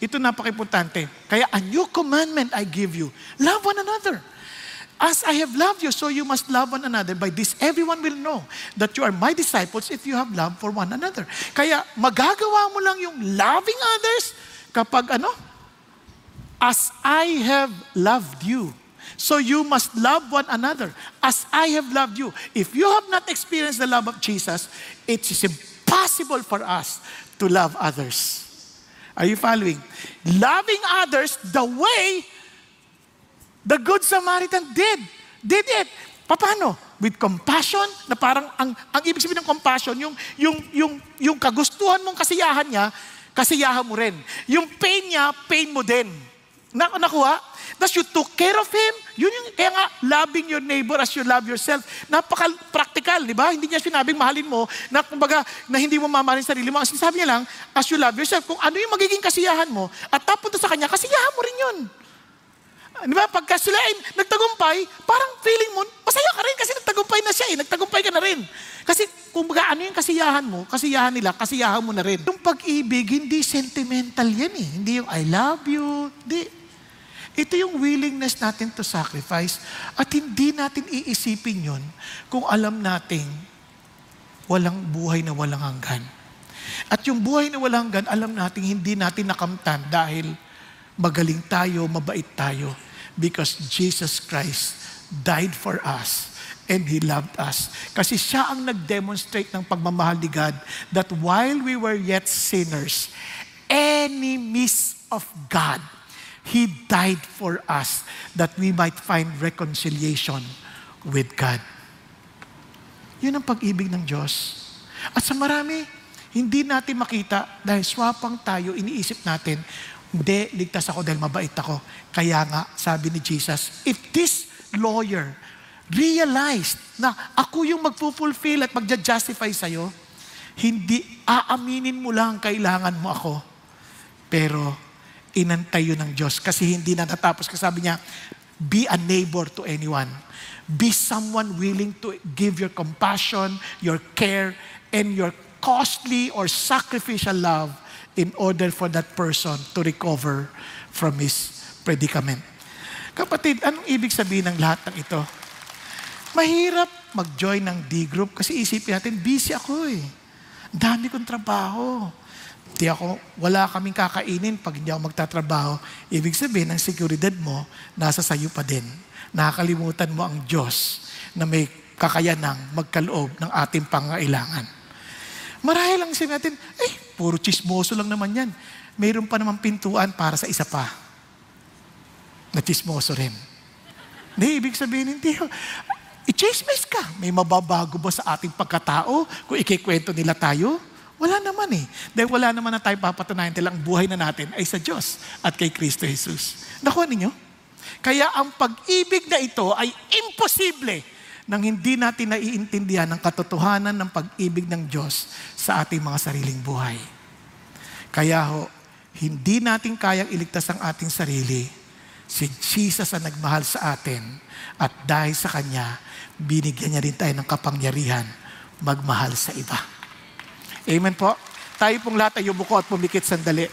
Ito napaka-importante. Kaya a new commandment I give you. Love one another. As I have loved you, so you must love one another. By this, everyone will know that you are my disciples if you have love for one another. Kaya magagawa mo lang yung loving others kapag as I have loved you. So you must love one another as I have loved you. If you have not experienced the love of Jesus, it is impossible for us to love others. Are you following? Loving others the way the Good Samaritan did it. Paano? With compassion, na parang ang ibig sabihin ng compassion, yung kagustuhan mong kasiyahan niya, kasiyahan mo rin. Yung pain niya, pain mo din. Nakuha? Thus you took care of him. Yun yung, kaya nga, loving your neighbor as you love yourself. Napaka-practical, di ba? Hindi niya sinabing mahalin mo, na kumbaga, na hindi mo mamahalin sarili mo. As sinasabi niya lang, as you love yourself, kung ano yung magiging kasiyahan mo, at tapunta sa kanya, kasiyahan mo rin yun. Di ba? Pagka sila ay nagtagumpay, parang feeling mo, masaya ka rin kasi nagtagumpay na siya nagtagumpay ka na rin. Kasi kung baga ano yung kasiyahan mo, kasiyahan nila, kasiyahan mo na rin. Yung pag-ibig, hindi sentimental yan eh. Hindi yung I love you. Hindi. Ito yung willingness natin to sacrifice at hindi natin iisipin yun kung alam nating walang buhay na walang hanggan. At yung buhay na walang hanggan, alam nating hindi natin nakamtan dahil magaling tayo, mabait tayo. Because Jesus Christ died for us and He loved us. Kasi siya ang nag-demonstrate ng pagmamahal ni God that while we were yet sinners, enemies of God, He died for us that we might find reconciliation with God. Yun ang pag-ibig ng Diyos. At sa marami, hindi natin makita dahil swapang tayo, iniisip natin, hindi, ligtas ako dahil mabait ako. Kaya nga, sabi ni Jesus, if this lawyer realized na ako yung magfulfill at magja-justify sa'yo, hindi aaminin mo lang kailangan mo ako. Pero inantay yun ng Diyos kasi hindi natatapos. Kasi sabi niya, be a neighbor to anyone. Be someone willing to give your compassion, your care, and your costly or sacrificial love in order for that person to recover from his predicament. Kapatid, anong ibig sabihin ng lahat ng ito? Mahirap mag-join ng D-group kasi isipin natin, busy ako eh. Dami kong trabaho. Wala kaming kakainin pag hindi ako magtatrabaho. Ibig sabihin, ang seguridad mo, nasa sayo pa din. Nakakalimutan mo ang Diyos na may kakayanang magkaloob ng ating pangailangan. Marahil lang sabihin natin, puro chismoso lang naman yan. Mayroon pa naman pintuan para sa isa pa. Na chismoso rin. Ibig sabihin, hindi. I-chismis ka. May mababago ba sa ating pagkatao kung ikikwento nila tayo? Wala naman eh. Dahil wala naman na tayo papatunayan nila ang buhay na natin ay sa Diyos at kay Kristo Jesus. Nakuha ninyo? Kaya ang pag-ibig na ito ay imposible nang hindi natin naiintindihan ang katotohanan ng pag-ibig ng Diyos sa ating mga sariling buhay. Kaya hindi natin kayang iligtas ang ating sarili. Si Jesus ang nagmahal sa atin at dahil sa Kanya, binigyan niya rin tayo ng kapangyarihan magmahal sa iba. Amen po. Tayo pong lahat ay yumuko at pumikit sandali.